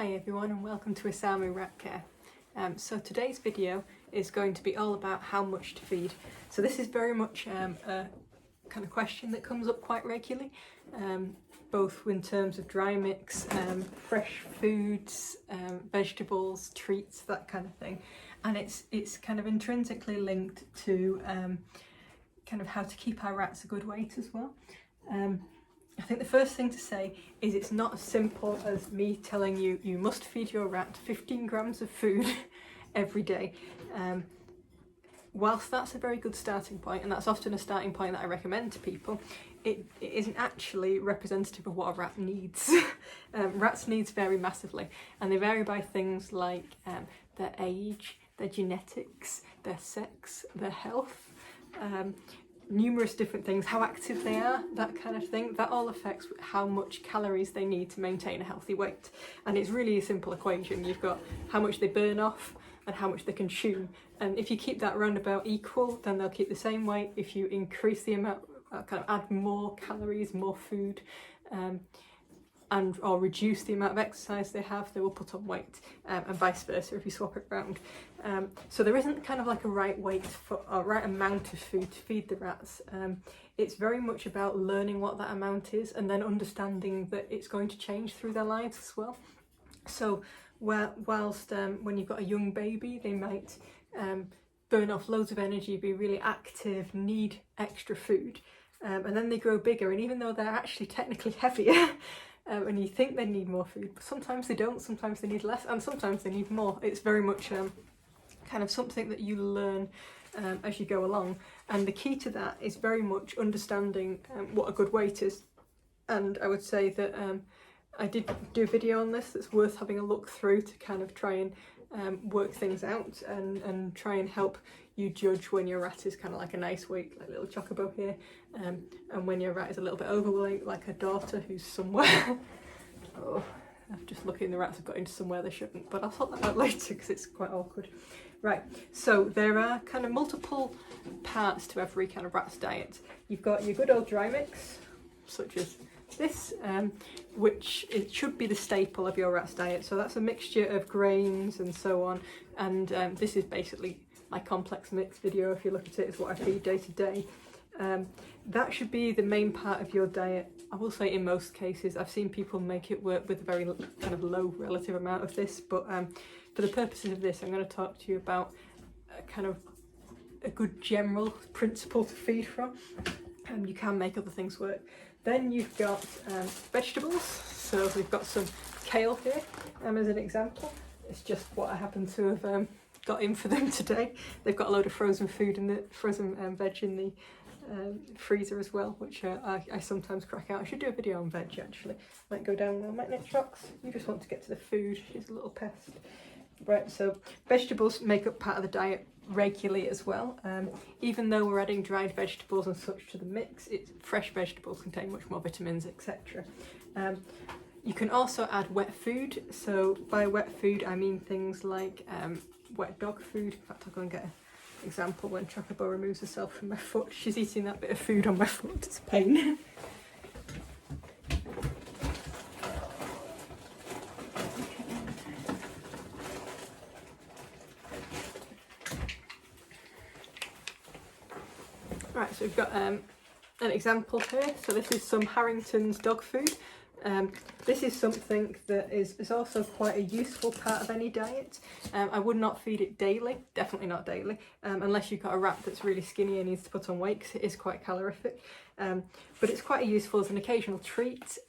Hi everyone and welcome to Isamu Rat Care. So today's video is going to be all about how much to feed. So this is very much a kind of question that comes up quite regularly, both in terms of dry mix, fresh foods, vegetables, treats, that kind of thing. And it's kind of intrinsically linked to kind of how to keep our rats a good weight as well. I think the first thing to say is it's not as simple as me telling you you must feed your rat 15 grams of food every day. Whilst that's a very good starting point, and that's often a starting point that I recommend to people, it isn't actually representative of what a rat needs. Rats' needs vary massively, and they vary by things like their age, their genetics, their sex, their health, numerous different things, how active they are, that kind of thing. That all affects how much calories they need to maintain a healthy weight. And it's really a simple equation. You've got how much they burn off and how much they consume. And if you keep that roundabout equal, then they'll keep the same weight. If you increase the amount, kind of add more calories, more food, or reduce the amount of exercise they have, they will put on weight, and vice versa if you swap it round. So there isn't kind of like a right weight for a right amount of food to feed the rats. It's very much about learning what that amount is and then understanding that it's going to change through their lives as well. So whilst when you've got a young baby, they might burn off loads of energy, be really active, need extra food, and then they grow bigger, and even though they're actually technically heavier, and you think they need more food, but sometimes they don't, sometimes they need less, and sometimes they need more. It's very much kind of something that you learn as you go along, and the key to that is very much understanding what a good weight is. And I would say that I did do a video on this that's worth having a look through to kind of try and work things out and try and help you judge when your rat is kind of like a nice weight, like little chocobo here, and when your rat is a little bit overweight, like a daughter who's somewhere. Oh, I'm just looking, the rats have got into somewhere they shouldn't, but I'll sort that out later because it's quite awkward. Right, so there are kind of multiple parts to every kind of rat's diet. You've got your good old dry mix, such as this, which it should be the staple of your rat's diet. So that's a mixture of grains and so on, and this is basically my complex mix video. If you look at it, it's what I feed day to day. That should be the main part of your diet. I will say in most cases I've seen people make it work with a very kind of low relative amount of this, but for the purposes of this I'm going to talk to you about kind of a good general principle to feed from. You can make other things work. Then you've got vegetables, so we've got some kale here as an example. It's just what I happen to have got in for them today. They've got a load of frozen food in the frozen veg in the freezer as well, which I sometimes crack out. I should do a video on veg actually. Might go down well, mightn't it, Trox? You just want to get to the food. She's a little pest. Right, so vegetables make up part of the diet regularly as well. Even though we're adding dried vegetables and such to the mix, fresh vegetables contain much more vitamins, etc. You can also add wet food. So by wet food I mean things like wet dog food. In fact, I'll go and get an example when Chocobo removes herself from my foot. She's eating that bit of food on my foot, it's a pain. Right, so we've got an example here. So this is some Harrington's dog food. This is something that is also quite a useful part of any diet. I would not feed it daily, definitely not daily, unless you've got a rat that's really skinny and needs to put on weight, because it is quite calorific. But it's quite useful as an occasional treat,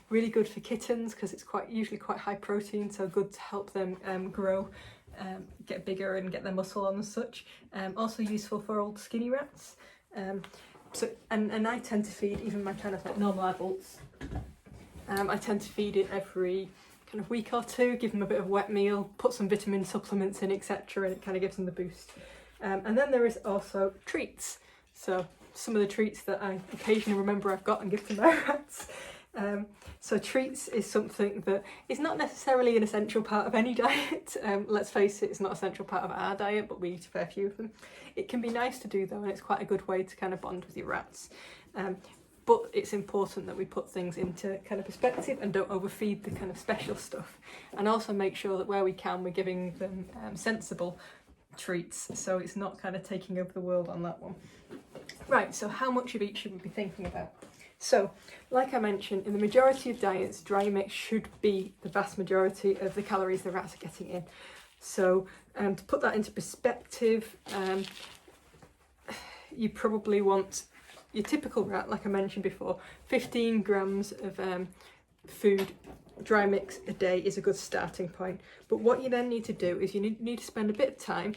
really good for kittens because it's usually quite high protein, so good to help them grow, get bigger and get their muscle on and such. Also useful for old skinny rats. And I tend to feed even my kind of like normal adults. I tend to feed it every kind of week or two, give them a bit of wet meal, put some vitamin supplements in, etc., and it kind of gives them the boost. And then there is also treats. So some of the treats that I occasionally remember I've got and give to my rats. So treats is something that is not necessarily an essential part of any diet. Let's face it, it's not an essential part of our diet, but we eat a fair few of them. It can be nice to do though, and it's quite a good way to kind of bond with your rats. but it's important that we put things into kind of perspective and don't overfeed the kind of special stuff, and also make sure that where we can we're giving them sensible treats, so it's not kind of taking over the world on that one. Right, so how much of each should we be thinking about? So, like I mentioned, in the majority of diets, dry mix should be the vast majority of the calories the rats are getting in. So, to put that into perspective, you probably want your typical rat, like I mentioned before, 15 grams of food, dry mix a day is a good starting point. But what you then need to do is you need to spend a bit of time.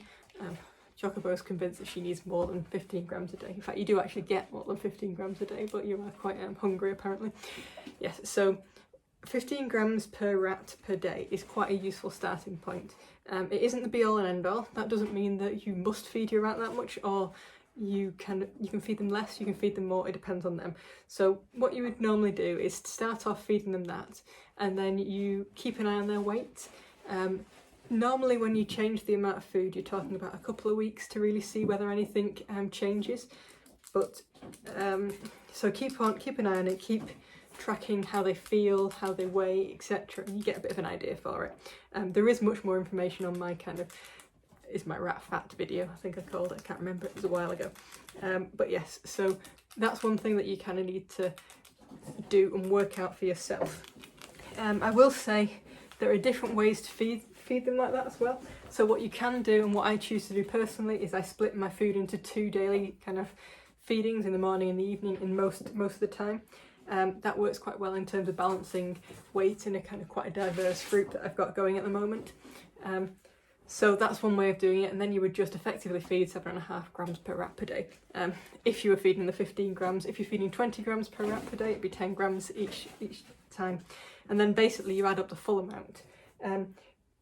Chocobo's convinced that she needs more than 15 grams a day. In fact, you do actually get more than 15 grams a day, but you are quite hungry apparently. Yes, so 15 grams per rat per day is quite a useful starting point. It isn't the be all and end all. That doesn't mean that you must feed your rat that much, or you can feed them less, you can feed them more, it depends on them. So what you would normally do is start off feeding them that, and then you keep an eye on their weight. Normally when you change the amount of food, you're talking about a couple of weeks to really see whether anything changes. But so keep an eye on it, keep tracking how they feel, how they weigh, etc. and you get a bit of an idea for it. There is much more information on my is my rat fat video, I think I called it, I can't remember, it was a while ago. But yes, so that's one thing that you kind of need to do and work out for yourself. I will say there are different ways to feed them like that as well. So what you can do, and what I choose to do personally, is I split my food into 2 daily kind of feedings, in the morning and the evening, in most of the time. That works quite well in terms of balancing weight in a kind of quite a diverse group that I've got going at the moment. So that's one way of doing it, and then you would just effectively feed 7.5 grams per rat per day. If you were feeding the 15 grams, if you're feeding 20 grams per rat per day, it'd be 10 grams each time. And then basically you add up the full amount.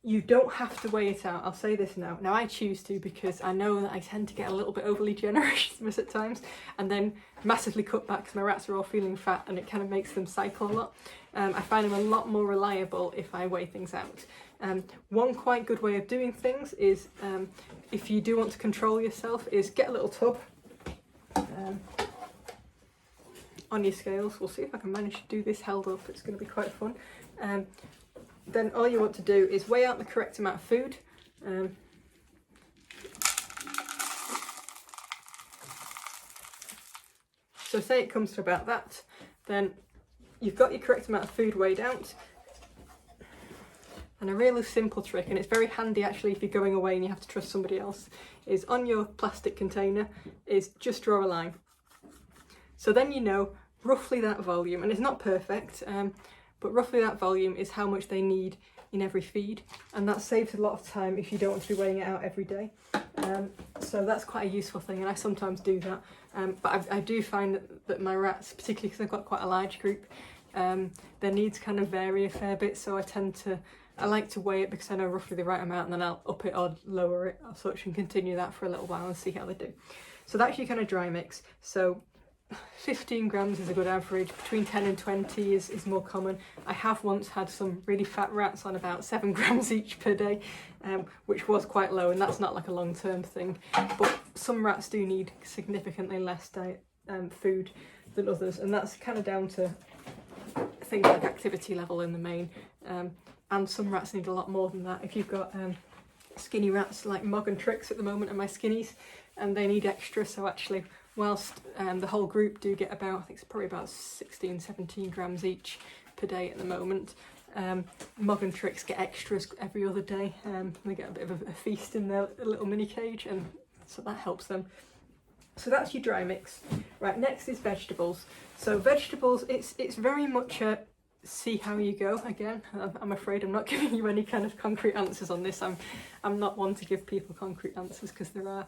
You don't have to weigh it out, I'll say this now. Now I choose to, because I know that I tend to get a little bit overly generous at times, and then massively cut back because my rats are all feeling fat and it kind of makes them cycle a lot. I find them a lot more reliable if I weigh things out. One quite good way of doing things is, if you do want to control yourself, is get a little tub on your scales. We'll see if I can manage to do this held up, it's going to be quite fun. Then all you want to do is weigh out the correct amount of food. So say it comes to about that, then you've got your correct amount of food weighed out. And a really simple trick, and it's very handy actually if you're going away and you have to trust somebody else, is on your plastic container, is just draw a line. So then you know roughly that volume, and it's not perfect, but roughly that volume is how much they need in every feed, and that saves a lot of time if you don't want to be weighing it out every day. So that's quite a useful thing, and I sometimes do that. But I do find that my rats, particularly because I've got quite a large group, their needs kind of vary a fair bit, so I like to weigh it because I know roughly the right amount, and then I'll up it or lower it or such and continue that for a little while and see how they do. So that's your kind of dry mix. So 15 grams is a good average, between 10 and 20 is more common. I have once had some really fat rats on about 7 grams each per day, which was quite low, and that's not like a long-term thing. But some rats do need significantly less food than others, and that's kind of down to things like activity level in the main. And some rats need a lot more than that. If you've got skinny rats like Mog and Trix at the moment are my skinnies, and they need extra, so actually whilst the whole group do get about, I think it's probably about 16, 17 grams each per day at the moment, Mog and Trix get extras every other day. They get a bit of a feast in their little mini cage, and so that helps them. So that's your dry mix. Right, next is vegetables. So vegetables, it's very much a see how you go. Again, I'm afraid I'm not giving you any kind of concrete answers on this. I'm not one to give people concrete answers, because there are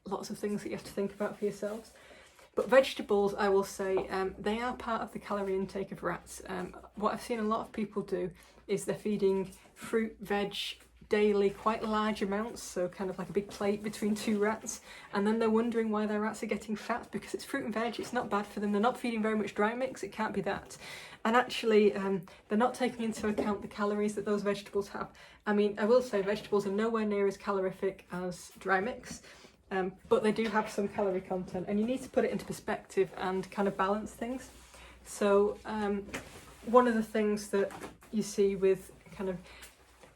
lots of things that you have to think about for yourselves. But vegetables, I will say, they are part of the calorie intake of rats. What I've seen a lot of people do is they're feeding fruit, veg daily, quite large amounts, so kind of like a big plate between 2 rats, and then they're wondering why their rats are getting fat, because it's fruit and veg, it's not bad for them, they're not feeding very much dry mix, it can't be that. And actually, they're not taking into account the calories that those vegetables have. I mean, I will say vegetables are nowhere near as calorific as dry mix. but they do have some calorie content, and you need to put it into perspective and kind of balance things. So one of the things that you see with kind of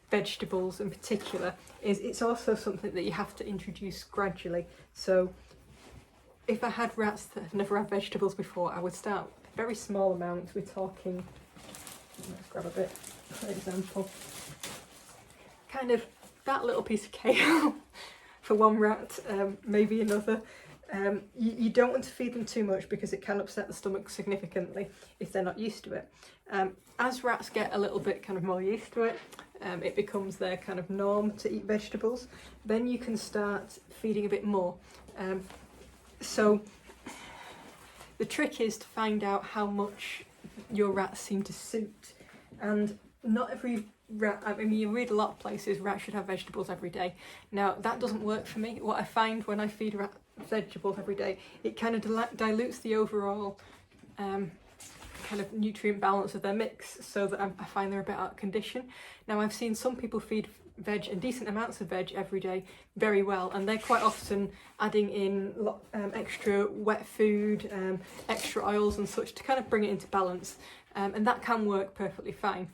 vegetables in particular is it's also something that you have to introduce gradually. So if I had rats that had never had vegetables before, I would start very small amounts. We're talking, let's grab a bit for example, kind of that little piece of kale for one rat, maybe another. You don't want to feed them too much because it can upset the stomach significantly if they're not used to it. As rats get a little bit kind of more used to it, it becomes their kind of norm to eat vegetables, then you can start feeding a bit more. So the trick is to find out how much your rats seem to suit, and not every rat, I mean, you read a lot of places rats should have vegetables every day. Now that doesn't work for me. What I find when I feed rats vegetables every day, it kind of dilutes the overall kind of nutrient balance of their mix, so that I find they're a bit out of condition. Now I've seen some people feed veg and decent amounts of veg every day very well, and they're quite often adding in extra wet food, extra oils and such to kind of bring it into balance, and that can work perfectly fine.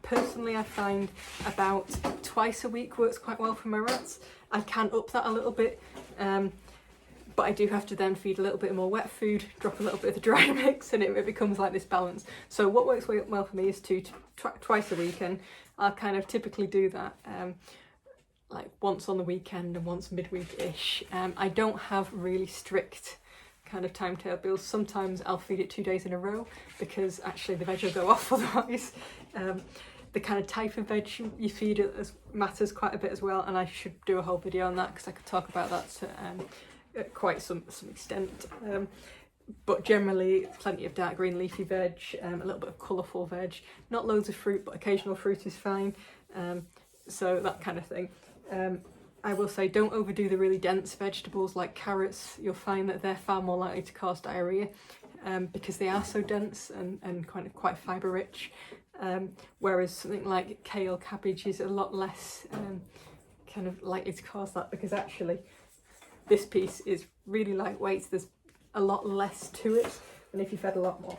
Personally, I find about twice a week works quite well for my rats. I can up that a little bit, but I do have to then feed a little bit more wet food, drop a little bit of the dry mix, and it becomes like this balance. So what works well for me is twice a week, and I'll kind of typically do that like once on the weekend and once midweek-ish. I don't have really strict kind of timetables. Sometimes I'll feed it 2 days in a row because actually the veg will go off otherwise. The kind of type of veg you feed matters quite a bit as well, and I should do a whole video on that because I could talk about that to quite some extent. But generally plenty of dark green leafy veg, a little bit of colourful veg, not loads of fruit, but occasional fruit is fine, so that kind of thing. I will say don't overdo the really dense vegetables like carrots. You'll find that they're far more likely to cause diarrhoea because they are so dense and kind of quite fibre rich, whereas something like kale, cabbage is a lot less kind of likely to cause that, because actually this piece is really lightweight. There's a lot less to it than if you fed a lot more.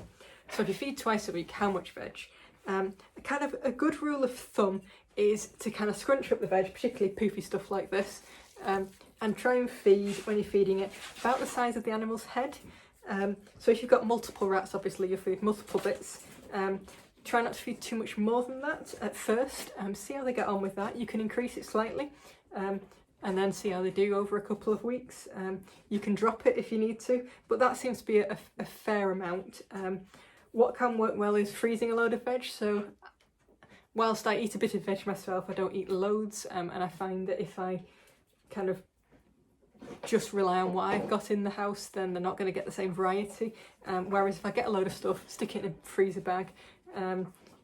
So if you feed twice a week, how much veg? Kind of a good rule of thumb is to kind of scrunch up the veg, particularly poofy stuff like this, and try and feed, when you're feeding it, about the size of the animal's head. So if you've got multiple rats, obviously you'll feed multiple bits. Try not to feed too much more than that at first. See how they get on with that. You can increase it slightly, and then see how they do over a couple of weeks. You can drop it if you need to, but that seems to be a fair amount. What can work well is freezing a load of veg. So whilst I eat a bit of veg myself, I don't eat loads, and I find that if I kind of just rely on what I've got in the house, then they're not going to get the same variety. Whereas if I get a load of stuff, stick it in a freezer bag,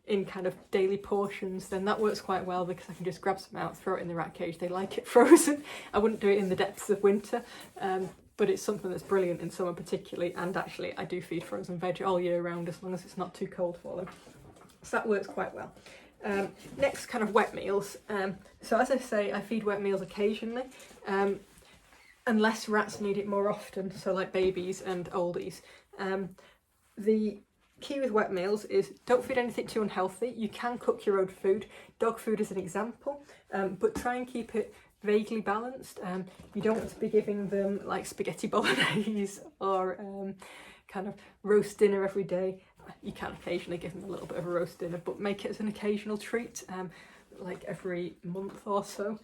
in kind of daily portions, then that works quite well because I can just grab some out, throw it in the rat cage. They like it frozen. I wouldn't do it in the depths of winter, but it's something that's brilliant in summer particularly, and actually I do feed frozen veg all year round as long as it's not too cold for them. So that works quite well. Next, kind of wet meals. So as I say, I feed wet meals occasionally, unless rats need it more often, so like babies and oldies. The key with wet meals is don't feed anything too unhealthy. You can cook your own food. Dog food is an example, but try and keep it vaguely balanced. You don't want to be giving them like spaghetti bolognese or kind of roast dinner every day. You can occasionally give them a little bit of a roast dinner, but make it as an occasional treat, like every month or so,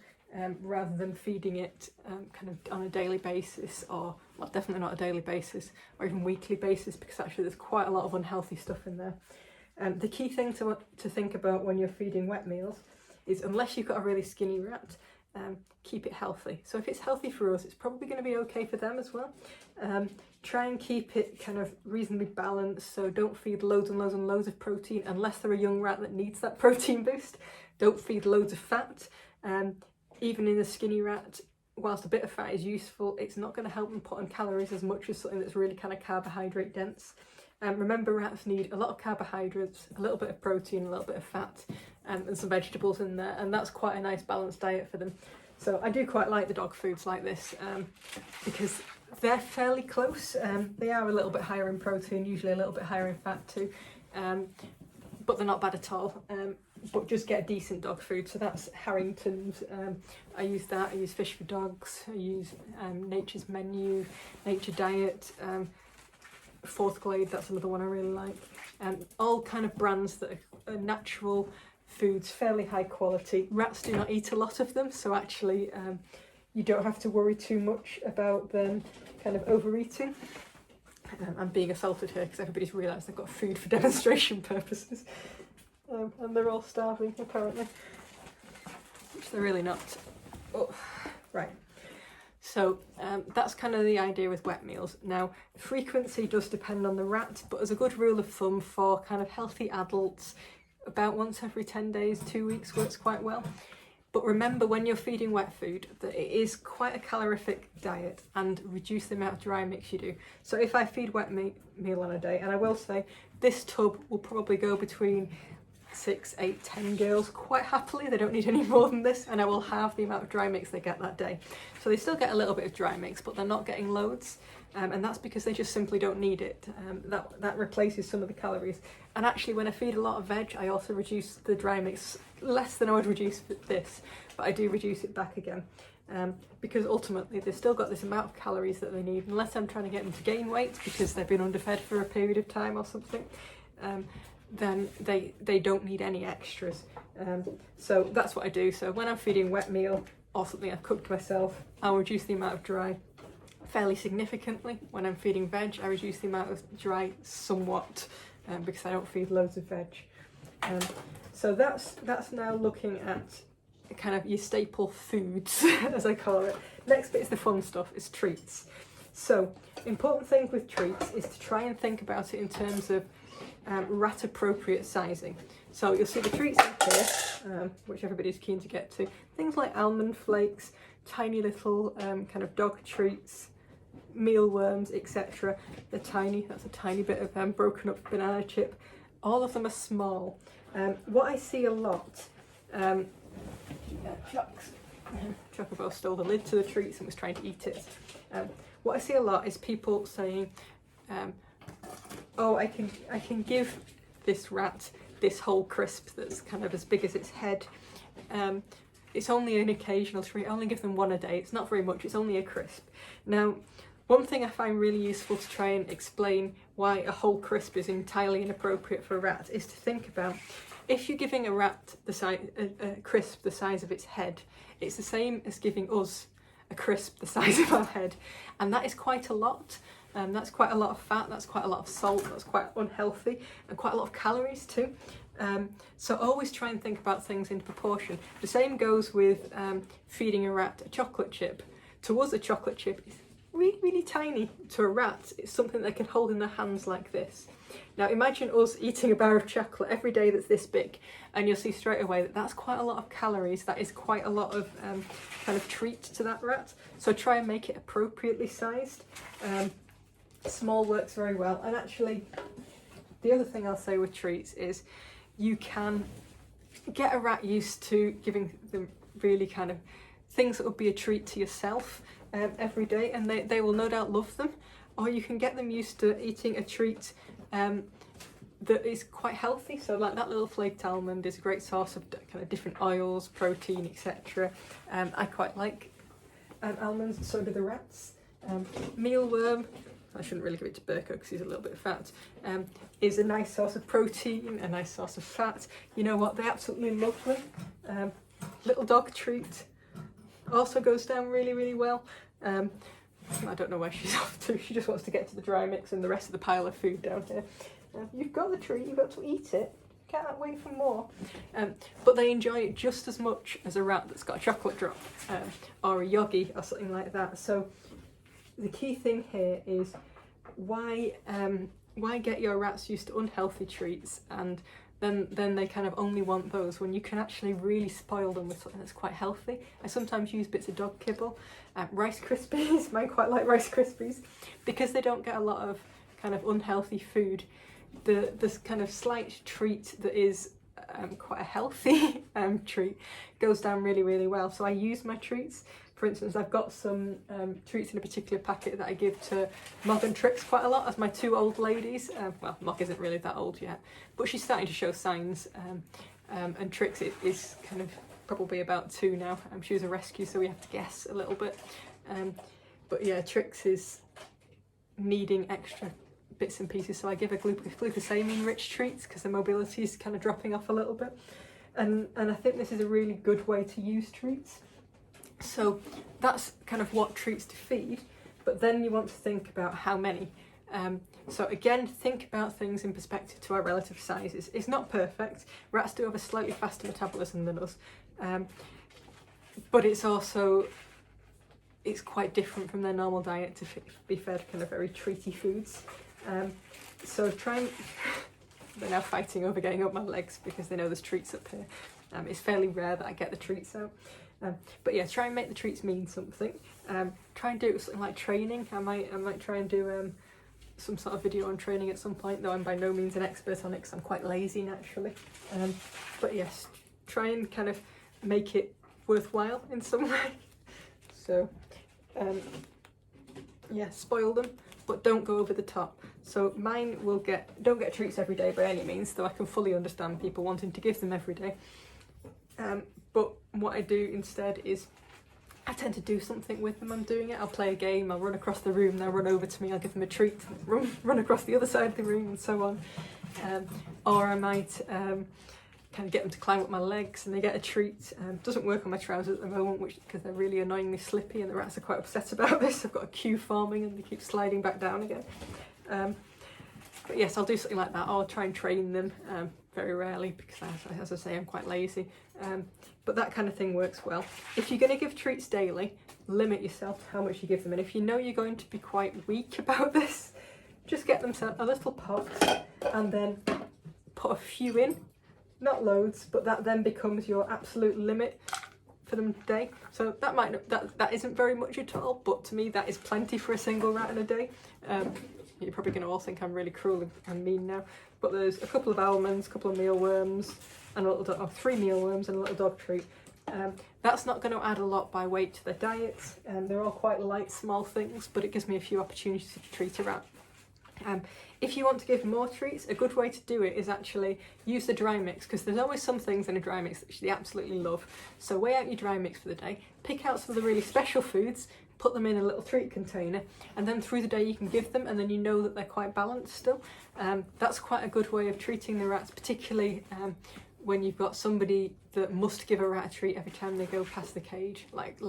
rather than feeding it kind of on a daily basis, or well, definitely not a daily basis, or even weekly basis, because actually there's quite a lot of unhealthy stuff in there. The key thing to think about when you're feeding wet meals is, unless you've got a really skinny rat, keep it healthy. So if it's healthy for us, it's probably going to be okay for them as well. Try and keep it kind of reasonably balanced, so don't feed loads and loads and loads of protein unless they're a young rat that needs that protein boost. Don't feed loads of fat. Even in a skinny rat, whilst a bit of fat is useful, it's not going to help them put on calories as much as something that's really kind of carbohydrate dense. Remember, rats need a lot of carbohydrates, a little bit of protein, a little bit of fat, and some vegetables in there, and that's quite a nice balanced diet for them. So I do quite like the dog foods like this because they're fairly close. They are a little bit higher in protein, usually a little bit higher in fat too, but they're not bad at all. But just get a decent dog food. So that's Harrington's. I use that. I use Fish for Dogs. I use Nature's Menu, Nature Diet, Fourth Glade. That's another one I really like. All kind of brands that are natural foods, fairly high quality. Rats do not eat a lot of them, so actually you don't have to worry too much about them kind of overeating. I'm being assaulted here because everybody's realised they've got food for demonstration purposes. And they're all starving, apparently. Which they're really not. Oh, right. So that's kind of the idea with wet meals. Now, frequency does depend on the rat, but as a good rule of thumb for kind of healthy adults, about once every 10 days, 2 weeks works quite well. But remember, when you're feeding wet food, that it is quite a calorific diet, and reduce the amount of dry mix you do. So if I feed wet meal on a day, and I will say this tub will probably go between 6, 8, 10 girls quite happily. They don't need any more than this, and I will have the amount of dry mix they get that day. So they still get a little bit of dry mix, but they're not getting loads, and that's because they just simply don't need it. That replaces some of the calories. And actually, when I feed a lot of veg, I also reduce the dry mix less than I would reduce this, but I do reduce it back again. Because ultimately they've still got this amount of calories that they need, unless I'm trying to get them to gain weight because they've been underfed for a period of time or something. Then they don't need any extras. So that's what I do. So when I'm feeding wet meal or something I've cooked myself, I'll reduce the amount of dry fairly significantly. When I'm feeding veg, I reduce the amount of dry somewhat because I don't feed loads of veg. So that's now looking at kind of your staple foods, as I call it. Next bit is the fun stuff, is treats. So important thing with treats is to try and think about it in terms of rat appropriate sizing. So you'll see the treats in here, which everybody's keen to get to. Things like almond flakes, tiny little kind of dog treats, mealworms, etc. They're tiny. That's a tiny bit of broken up banana chip. All of them are small. What I see a lot, Chocobo stole the lid to the treats and was trying to eat it. What I see a lot is people saying, oh, I can give this rat this whole crisp that's kind of as big as its head. It's only an occasional treat. I only give them one a day. It's not very much. It's only a crisp. Now, one thing I find really useful to try and explain why a whole crisp is entirely inappropriate for a rat is to think about, if you're giving a rat a crisp the size of its head, it's the same as giving us a crisp the size of our head, and that is quite a lot. That's quite a lot of fat, that's quite a lot of salt, that's quite unhealthy, and quite a lot of calories too. So always try and think about things in proportion. The same goes with feeding a rat a chocolate chip. To us, a chocolate chip is really, really tiny. To a rat, it's something they can hold in their hands like this. Now imagine us eating a bar of chocolate every day that's this big, and you'll see straight away that that's quite a lot of calories. That is quite a lot of kind of treat to that rat. So try and make it appropriately sized. Small works very well. And actually, the other thing I'll say with treats is you can get a rat used to giving them really kind of things that would be a treat to yourself every day, and they will no doubt love them. Or you can get them used to eating a treat that is quite healthy. So like that little flaked almond is a great source of kind of different oils, protein, etc. I quite like almonds, so do the rats. Mealworm, I shouldn't really give it to Burko because he's a little bit fat, is a nice source of protein, a nice source of fat. You know what, they absolutely love them. Little dog treat also goes down really, really well. I don't know where she's off to. She just wants to get to the dry mix and the rest of the pile of food down here. You've got the treat, you've got to eat it. Can't wait for more. But they enjoy it just as much as a rat that's got a chocolate drop or a yogi or something like that. So the key thing here is why get your rats used to unhealthy treats, and then they kind of only want those when you can actually really spoil them with something that's quite healthy. I sometimes use bits of dog kibble, Rice Krispies. Mine quite like Rice Krispies because they don't get a lot of kind of unhealthy food. This kind of slight treat that is quite a healthy treat, goes down really, really well. So I use my treats. For instance, I've got some treats in a particular packet that I give to Mog and Trix quite a lot as my two old ladies. Well, Mog isn't really that old yet, but she's starting to show signs. And Trix is kind of probably about 2 now. She was a rescue, so we have to guess a little bit. But yeah, Trix is needing extra bits and pieces, so I give her glucosamine rich treats because the mobility is kind of dropping off a little bit. And I think this is a really good way to use treats. So that's kind of what treats to feed, but then you want to think about how many. So again, think about things in perspective to our relative sizes. It's not perfect. Rats do have a slightly faster metabolism than us, but it's quite different from their normal diet to be fed kind of very treaty foods. So they're now fighting over getting up my legs because they know there's treats up here. It's fairly rare that I get the treats out. But yeah, try and make the treats mean something. Try and do it with something like training. I might try and do some sort of video on training at some point, though I'm by no means an expert on it because I'm quite lazy naturally. But yes, try and kind of make it worthwhile in some way. So yeah, spoil them, but don't go over the top. So mine don't get treats every day by any means, though I can fully understand people wanting to give them every day. But what I do instead is I tend to do something with them. I'm doing it. I'll play a game. I'll run across the room. They'll run over to me. I'll give them a treat. Run across the other side of the room, and so on. Or I might kind of get them to climb up my legs, and they get a treat. Doesn't work on my trousers at the moment, because they're really annoyingly slippy, and the rats are quite upset about this. I've got a queue forming, and they keep sliding back down again. But yes, I'll do something like that. I'll try and train them. Very rarely, because as I say, I'm quite lazy. But that kind of thing works well. If you're going to give treats daily, limit yourself to how much you give them. And if you know you're going to be quite weak about this, just get them a little pot and then put a few in. Not loads, but that then becomes your absolute limit for them a day. So that isn't very much at all, but to me that is plenty for a single rat in a day. You're probably going to all think I'm really cruel and mean now, but there's a couple of almonds, a couple of mealworms, and 3 mealworms and a little dog treat. That's not going to add a lot by weight to their diet, and they're all quite light, small things, but it gives me a few opportunities to treat a rat. If you want to give more treats, a good way to do it is actually use the dry mix, because there's always some things in a dry mix that they absolutely love. So weigh out your dry mix for the day, pick out some of the really special foods, put them in a little treat container, and then through the day you can give them, and then you know that they're quite balanced still. That's quite a good way of treating the rats, particularly when you've got somebody that must give a rat a treat every time they go past the cage. Like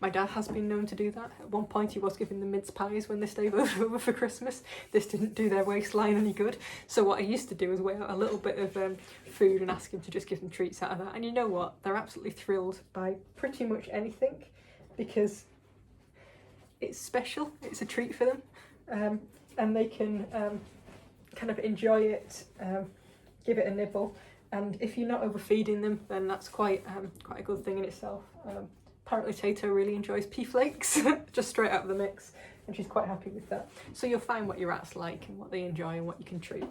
my dad has been known to do that. At one point he was giving them mince pies when they stayed over for Christmas. This didn't do their waistline any good. So what I used to do is weigh out a little bit of food and ask him to just give them treats out of that. And you know what? They're absolutely thrilled by pretty much anything, because it's special, it's a treat for them, and they can kind of enjoy it, give it a nibble, and if you're not overfeeding them, then that's quite a good thing in itself. Apparently Tato really enjoys pea flakes, just straight out of the mix, and she's quite happy with that. So you'll find what your rats like and what they enjoy and what you can treat.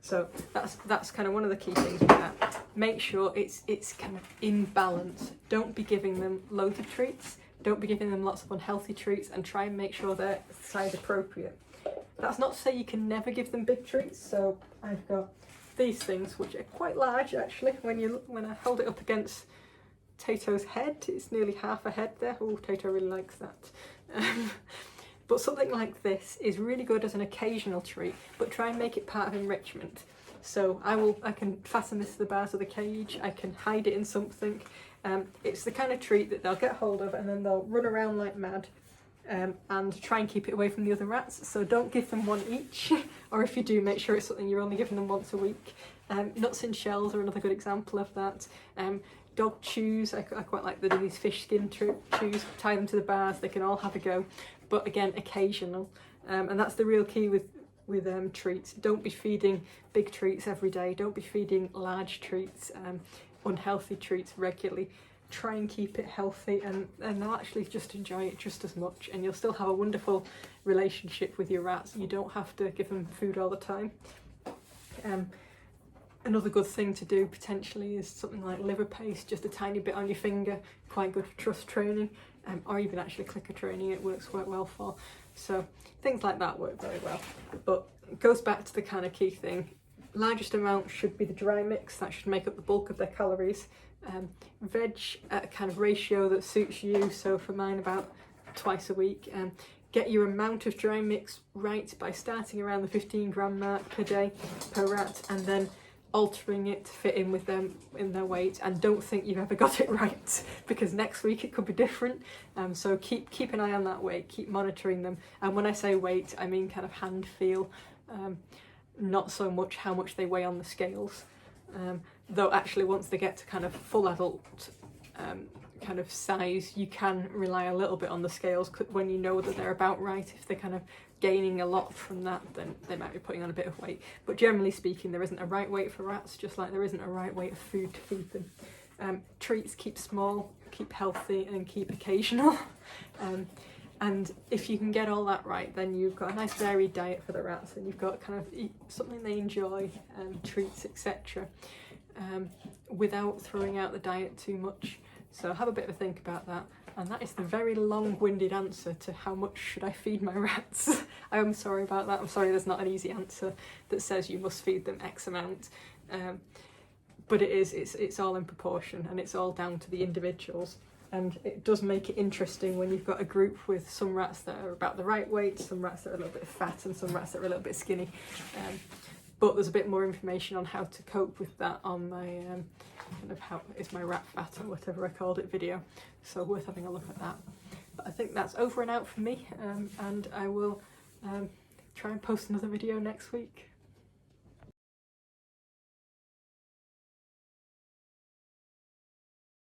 So that's kind of one of the key things with that. Make sure it's kind of in balance. Don't be giving them loads of treats. Don't be giving them lots of unhealthy treats, and try and make sure they're size appropriate. That's not to say you can never give them big treats. So I've got these things, which are quite large actually. When I hold it up against Tato's head, it's nearly half a head there. Oh, Tato really likes that. But something like this is really good as an occasional treat, but try and make it part of enrichment. So I can fasten this to the bars of the cage, I can hide it in something. It's the kind of treat that they'll get hold of and then they'll run around like mad, and try and keep it away from the other rats. So don't give them one each, or if you do, make sure it's something you're only giving them once a week. Nuts and shells are another good example of that. Dog chews, I quite like these fish skin chews, tie them to the bars, they can all have a go, but again, occasional. And that's the real key with treats. Don't be feeding big treats every day, don't be feeding large treats, unhealthy treats regularly. Try and keep it healthy, and they'll actually just enjoy it just as much, and you'll still have a wonderful relationship with your rats. You don't have to give them food all the time. Another good thing to do potentially is something like liver paste, just a tiny bit on your finger, quite good for trust training, or even actually clicker training, it works quite well for. So things like that work very well. But it goes back to the kind of key thing. Largest amount should be the dry mix, that should make up the bulk of their calories. Veg at a kind of ratio that suits you, so for mine about twice a week. Get your amount of dry mix right by starting around the 15 gram mark per day per rat, and then altering it to fit in with them in their weight. And don't think you've ever got it right, because next week it could be different. So keep an eye on that weight, keep monitoring them. And when I say weight, I mean kind of hand feel, not so much how much they weigh on the scales. Though actually once they get to kind of full adult kind of size, you can rely a little bit on the scales when you know that they're about right. If they're kind of gaining a lot from that, then they might be putting on a bit of weight. But generally speaking, there isn't a right weight for rats, just like there isn't a right weight of food to feed them. Treats keep small, keep healthy, and keep occasional. And if you can get all that right, then you've got a nice varied diet for the rats, and you've got kind of something they enjoy, treats, etc. Without throwing out the diet too much. So have a bit of a think about that. And that is the very long-winded answer to how much should I feed my rats. I am sorry about that. I'm sorry there's not an easy answer that says you must feed them X amount. But it's all in proportion, and it's all down to the individuals. And it does make it interesting when you've got a group with some rats that are about the right weight, some rats that are a little bit fat, and some rats that are a little bit skinny. But there's a bit more information on how to cope with that on my kind of how is my rat fat or whatever I called it video, so worth having a look at that. But I think that's over and out for me, and I will try and post another video next week.